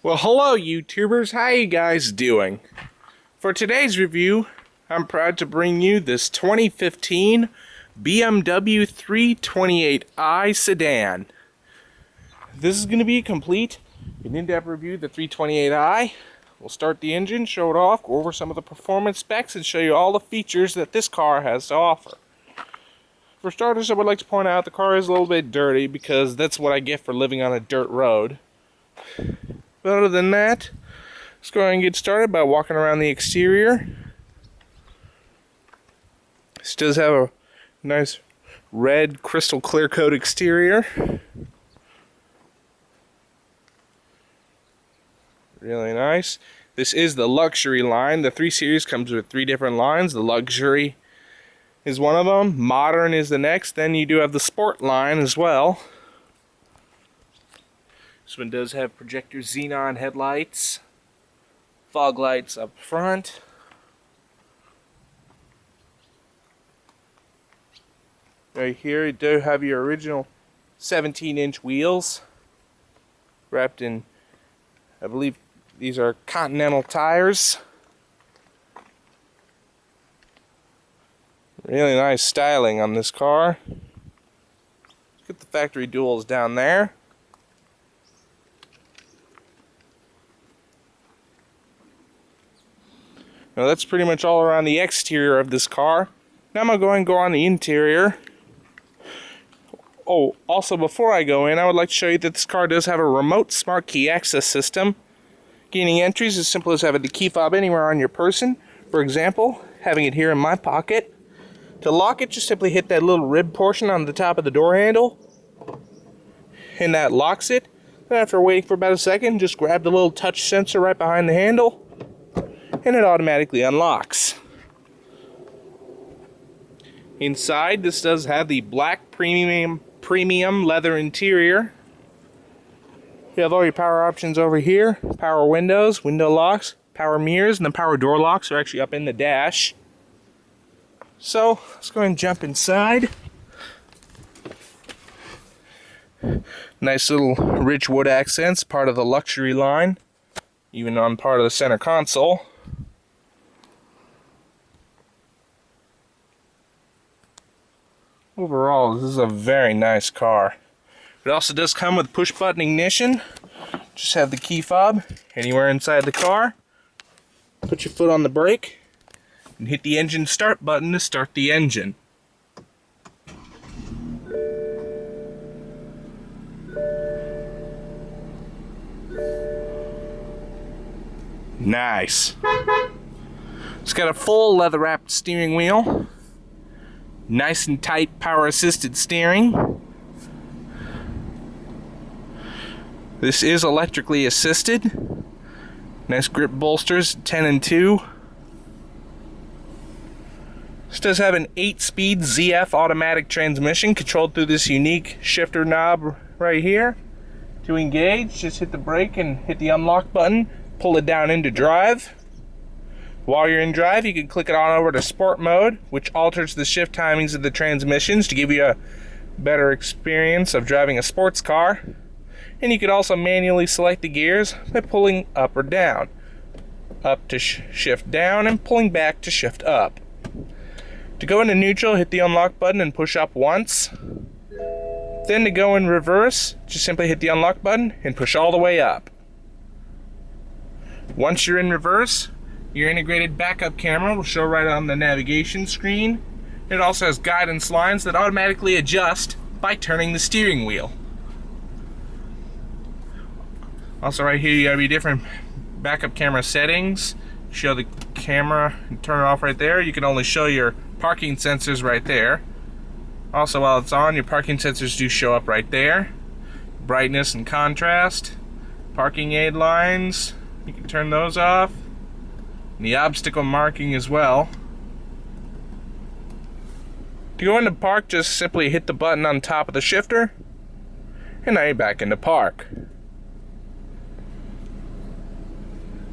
Well, hello YouTubers, how you guys doing? For today's review, I'm proud to bring you this 2015 BMW 328i sedan. This is going to be complete an in-depth review of the 328i. We'll start the engine, show it off, go over some of the performance specs, and show you all the features that this car has to offer. For starters, I would like to point out the car is a little bit dirty because that's what I get for living on a dirt road. But other than that, let's go ahead and get started by walking around the exterior. This does have a nice red crystal clear coat exterior. Really nice. This is the luxury line. The 3 Series comes with 3 different lines. The luxury is one of them. Modern is the next. Then you do have the sport line as well. This one does have projector xenon headlights, fog lights up front. Right here you do have your original 17-inch wheels wrapped in, I believe these are Continental tires. Really nice styling on this car. Let's get the factory duals down there. Now that's pretty much all around the exterior of this car. Now I'm going to go on the interior. Oh, also before I go in, I would like to show you that this car does have a remote smart key access system. Gaining entry is as simple as having the key fob anywhere on your person. For example, having it here in my pocket. To lock it, just simply hit that little rib portion on the top of the door handle. And that locks it. Then after waiting for about a second, just grab the little touch sensor right behind the handle. And it automatically unlocks. Inside, this does have the black premium leather interior. You have all your power options over here. Power windows, window locks, power mirrors, and the power door locks are actually up in the dash. So, let's go ahead and jump inside. Nice little rich wood accents, part of the luxury line. Even on part of the center console. Overall, this is a very nice car. It also does come with push-button ignition. Just have the key fob anywhere inside the car. Put your foot on the brake and hit the engine start button to start the engine. Nice. It's got a full leather-wrapped steering wheel. Nice and tight power-assisted steering. This is electrically assisted. Nice grip bolsters, 10 and 2. This does have an 8-speed ZF automatic transmission controlled through this unique shifter knob right here. To engage, just hit the brake and hit the unlock button. Pull it down into drive. While you're in drive, you can click it on over to sport mode, which alters the shift timings of the transmissions to give you a better experience of driving a sports car. And you can also manually select the gears by pulling up or down. Up to shift down and pulling back to shift up. To go into neutral, hit the unlock button and push up once. Then to go in reverse, just simply hit the unlock button and push all the way up. Once you're in reverse, your integrated backup camera will show right on the navigation screen. It also has guidance lines that automatically adjust by turning the steering wheel. Also right here you have your different backup camera settings. Show the camera and turn it off right there. You can only show your parking sensors right there. Also while it's on, your parking sensors do show up right there. Brightness and contrast. Parking aid lines, you can turn those off. And the obstacle marking as well. To go into park, just simply hit the button on top of the shifter, and now you're back into park.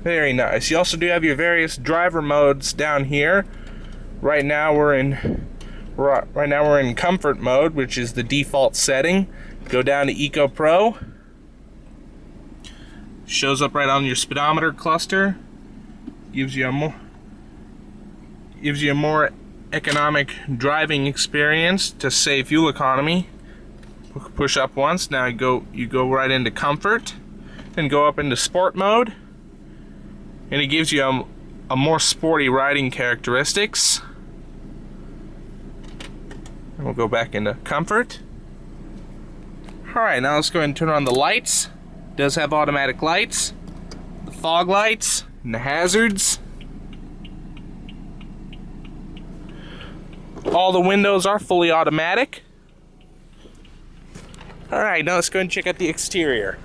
Very nice. You also do have your various driver modes down here. Right now we're in comfort mode, which is the default setting. Go down to Eco Pro. Shows up right on your speedometer cluster. Gives you a more economic driving experience to save fuel economy. Push up once. Now you go right into comfort, then go up into sport mode, and it gives you a more sporty riding characteristics. And we'll go back into comfort. Alright, now let's go ahead and turn on the lights. It does have automatic lights, the fog lights, and the hazards. All the windows are fully automatic. Alright, now let's go ahead and check out the exterior.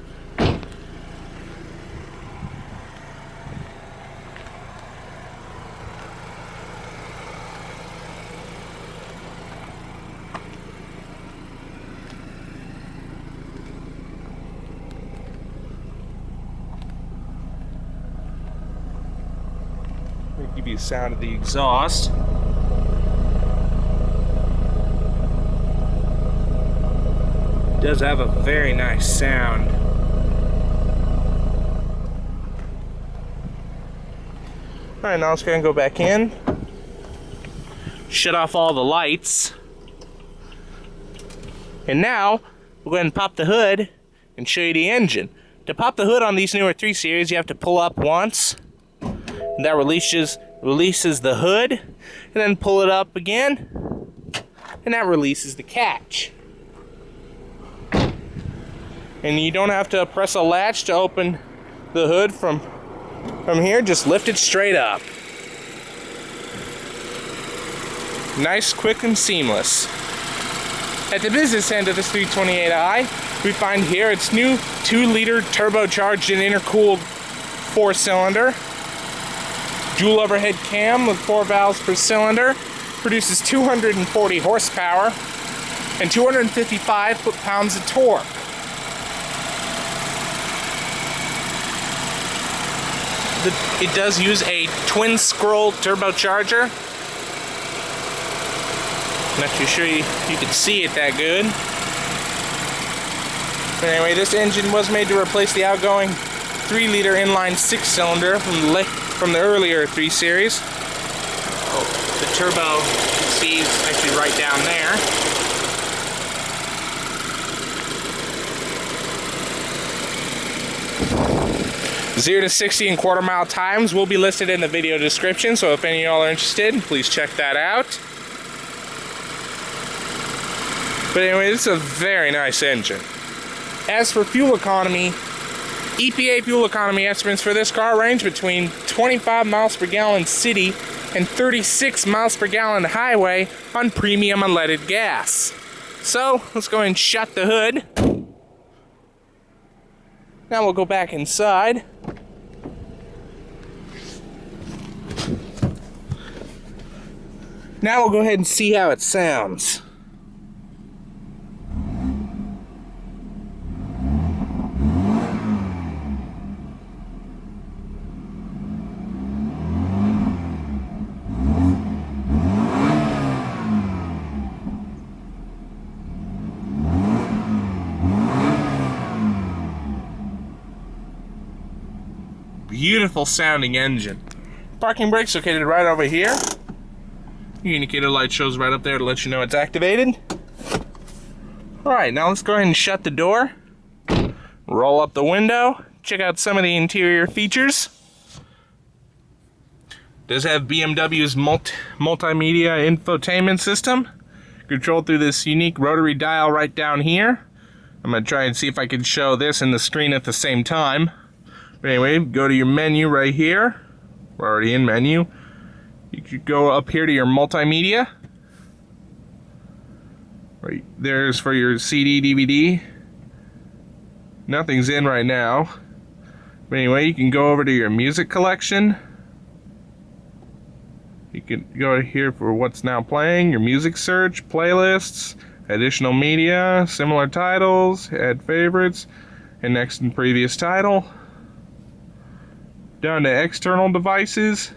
I'll give you the sound of the exhaust. It does have a very nice sound. Alright, now let's go ahead and go back in. Shut off all the lights. And now, we'll go ahead and pop the hood and show you the engine. To pop the hood on these newer 3 Series, you have to pull up once. And that releases the hood. And then pull it up again. And that releases the catch. And you don't have to press a latch to open the hood from here. Just lift it straight up. Nice, quick, and seamless. At the business end of this 328i, we find here its new 2-liter turbocharged and intercooled 4-cylinder. Dual overhead cam with 4 valves per cylinder. Produces 240 horsepower and 255 foot-pounds of torque. It does use a twin-scroll turbocharger. Not too sure you can see it that good. But anyway, this engine was made to replace the outgoing 3-liter inline 6-cylinder from the earlier 3 Series. Oh, the turbo speed is actually right down there. 0 to 60 in quarter-mile times will be listed in the video description, so if any of y'all are interested, please check that out. But anyway, this is a very nice engine. As for fuel economy, EPA fuel economy estimates for this car range between 25 miles per gallon city and 36 miles per gallon highway on premium unleaded gas. So, let's go ahead and shut the hood. Now we'll go back inside. Now we'll go ahead and see how it sounds. Beautiful sounding engine. Parking brake's located right over here. Your indicator light shows right up there to let you know it's activated. Alright, now let's go ahead and shut the door. Roll up the window. Check out some of the interior features. It does have BMW's multimedia infotainment system, controlled through this unique rotary dial right down here. I'm going to try and see if I can show this in the screen at the same time. But anyway, go to your menu right here. We're already in menu. You could go up here to your multimedia. Right there's for your CD, DVD. Nothing's in right now. But anyway, you can go over to your music collection. You can go here for what's now playing, your music search, playlists, additional media, similar titles, add favorites, and next and previous title. Down to external devices.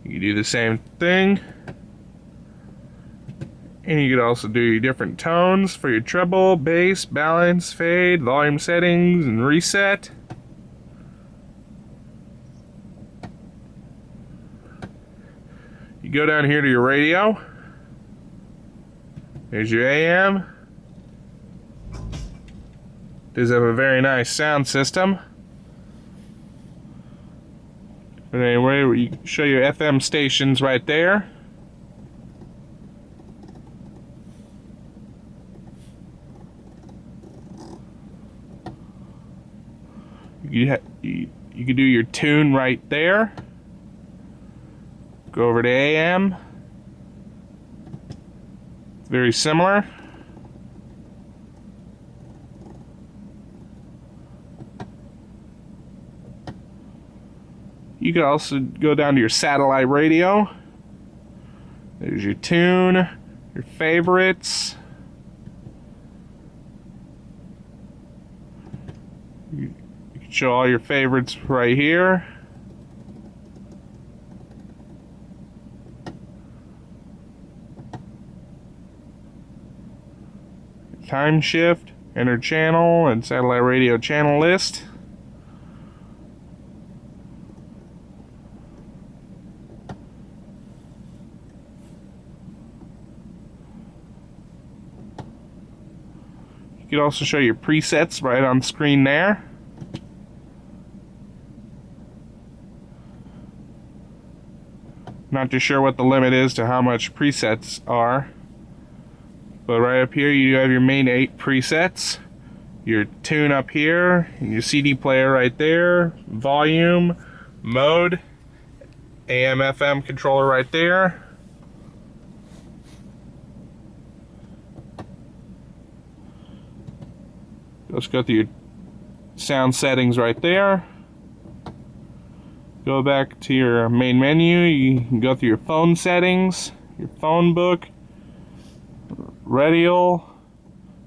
You can do the same thing. And you could also do your different tones for your treble, bass, balance, fade, volume settings, and reset. You go down here to your radio. There's your AM. Does have a very nice sound system. But anyway, you show your FM stations right there. You can do your tune right there. Go over to AM. Very similar. You can also go down to your satellite radio. There's your tune, your favorites. You can show all your favorites right here. Time shift, enter channel, and satellite radio channel list. You can also show your presets right on screen there. Not too sure what the limit is to how much presets are. But right up here you have your main 8 presets. Your tune up here, and your CD player right there, volume, mode, AM FM controller right there. Let's go through your sound settings right there. Go back to your main menu. You can go through your phone settings, your phone book, radio,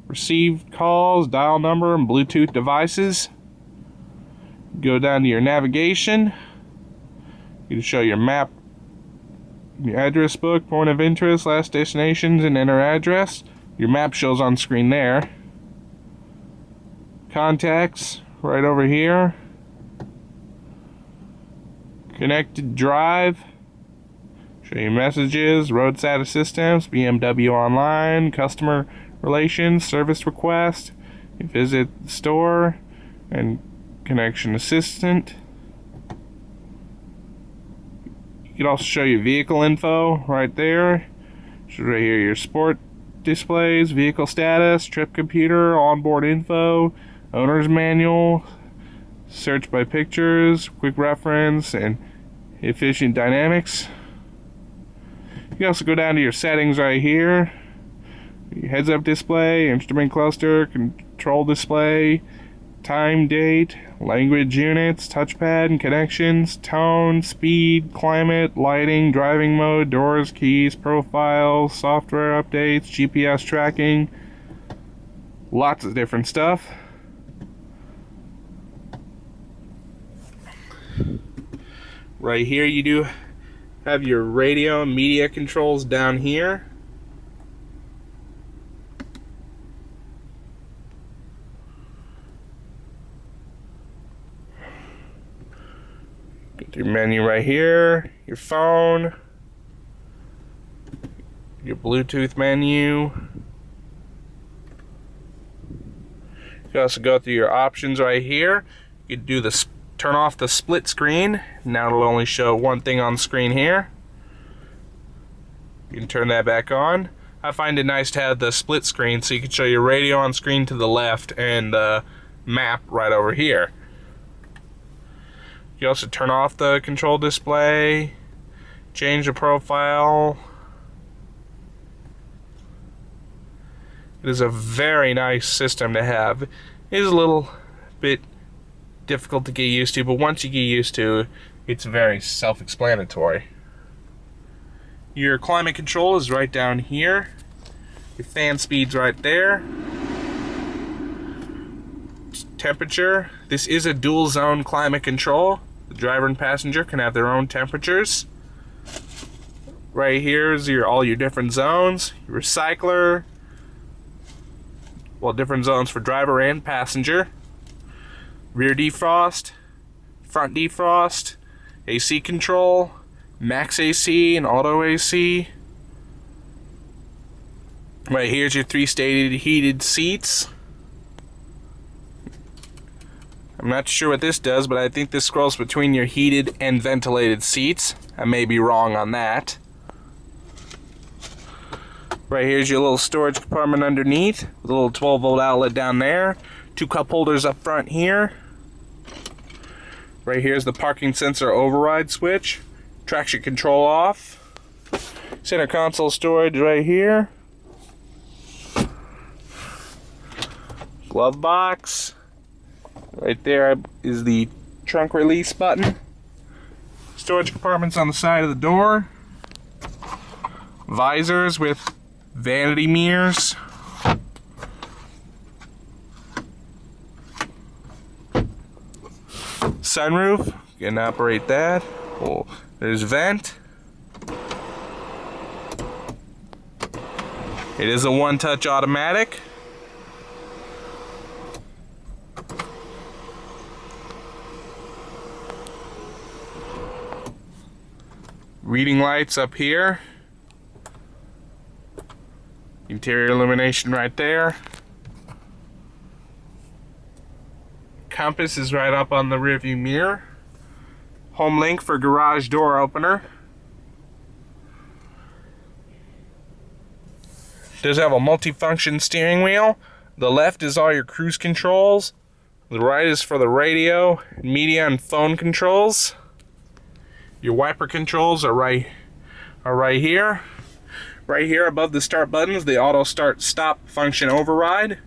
received calls, dial number, and Bluetooth devices. Go down to your navigation. You can show your map, your address book, point of interest, last destinations, and enter address. Your map shows on screen there. Contacts right over here. Connected drive. Show you messages, roadside assistance, BMW online, customer relations, service request. You visit the store and connection assistant. You can also show you vehicle info right there. Show right here your sport displays, vehicle status, trip computer, onboard info, owner's manual, search by pictures, quick reference, and efficient dynamics. You can also go down to your settings right here. Your heads-up display, instrument cluster, control display, time, date, language units, touchpad and connections, tone, speed, climate, lighting, driving mode, doors, keys, profiles, software updates, GPS tracking, lots of different stuff. Right here you do have your radio and media controls down here. Get your menu right here, your phone, your Bluetooth menu. You can also go through your options right here. You can do the turn off the split screen. Now it'll only show one thing on screen here. You can turn that back on. I find it nice to have the split screen so you can show your radio on screen to the left and the map right over here. You also turn off the control display, change the profile. It is a very nice system to have. It is a little bit difficult to get used to, but once you get used to, it's very self-explanatory. Your climate control is right down here. Your fan speed's right there. Temperature. This is a dual zone climate control. The driver and passenger can have their own temperatures. Right here is all your different zones. Your recycler. Well, different zones for driver and passenger. Rear defrost, front defrost, AC control, max AC and auto AC. Right here's your 3-stage heated seats. I'm not sure what this does, but I think this scrolls between your heated and ventilated seats. I may be wrong on that. Right here's your little storage compartment underneath, with a little 12-volt outlet down there. 2 cup holders up front here. Right here's the parking sensor override switch. Traction control off. Center console storage right here. Glove box. Right there is the trunk release button. Storage compartments on the side of the door. Visors with vanity mirrors. Sunroof, you can operate that. Oh, there's vent. It is a one-touch automatic. Reading lights up here. Interior illumination right there. Compass is right up on the rearview mirror. Home link for garage door opener. Does have a multifunction steering wheel. The left is all your cruise controls. The right is for the radio, media, and phone controls. Your wiper controls are right here. Right here above the start buttons, the auto start stop function override. You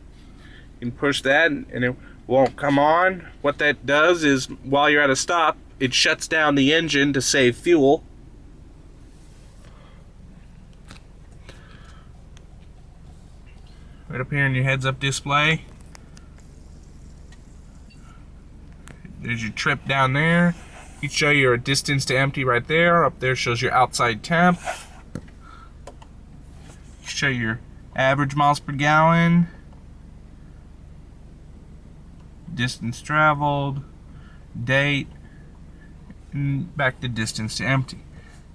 can push that and it won't come on. What that does is while you're at a stop, it shuts down the engine to save fuel. Right up here in your heads-up display. There's your trip down there. You show your distance to empty right there. Up there shows your outside temp. Show your average miles per gallon, distance traveled, date, and back to distance to empty.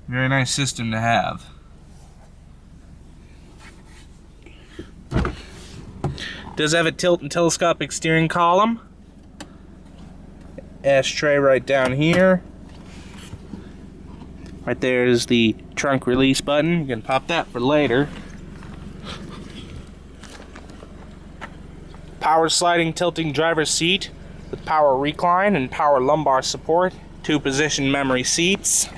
Very nice system to have. Does have a tilt and telescopic steering column. Ashtray right down here. Right there is the trunk release button. You can pop that for later. Power sliding tilting driver's seat with power recline and power lumbar support. 2-position memory seats.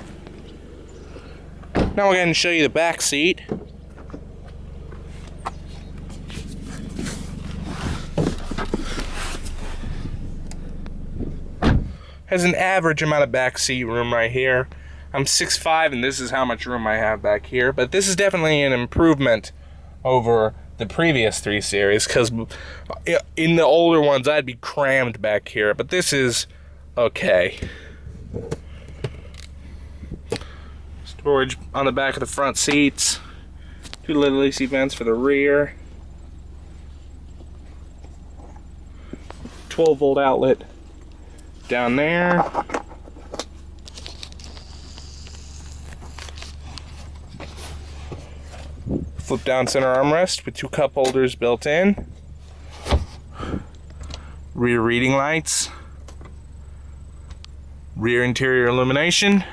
Now we're going to show you the back seat. Has an average amount of back seat room right here. I'm 6'5" and this is how much room I have back here, but this is definitely an improvement over the previous 3 series, because in the older ones I'd be crammed back here, but this is okay. Storage on the back of the front seats. 2 little AC vents for the rear. 12-volt outlet down there. Flip down center armrest with 2 cup holders built in. Rear reading lights. Rear interior illumination.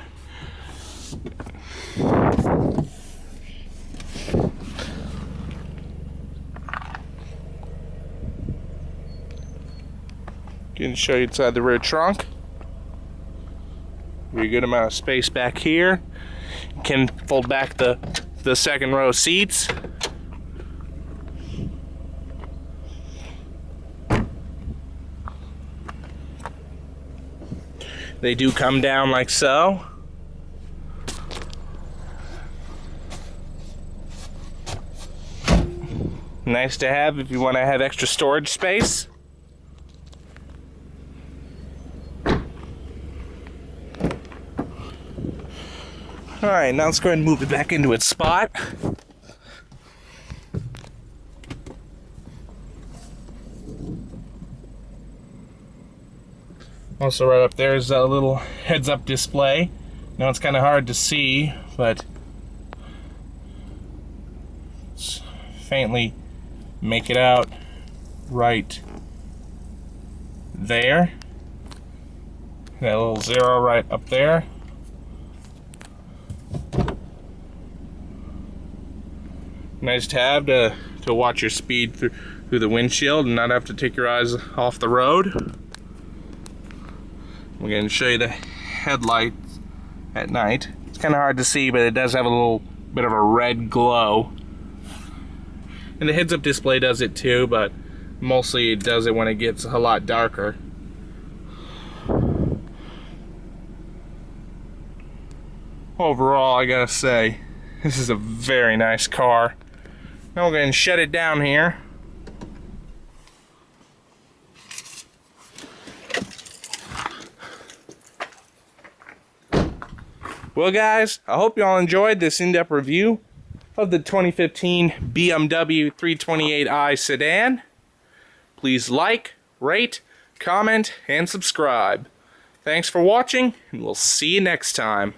Can show you inside the rear trunk. Very good amount of space back here. You can fold back the second row seats. They do come down like so. Nice to have if you want to have extra storage space. Alright, now let's go ahead and move it back into its spot. Also right up there is a little heads-up display. Now it's kind of hard to see, but let's faintly make it out right there. That little 0 right up there. Nice tab to watch your speed through the windshield and not have to take your eyes off the road. We're going to show you the headlights at night. It's kind of hard to see, but it does have a little bit of a red glow. And the heads-up display does it too, but mostly it does it when it gets a lot darker. Overall, I gotta say, this is a very nice car. Now we're going to shut it down here. Well guys, I hope you all enjoyed this in-depth review of the 2015 BMW 328i sedan. Please like, rate, comment, and subscribe. Thanks for watching, and we'll see you next time.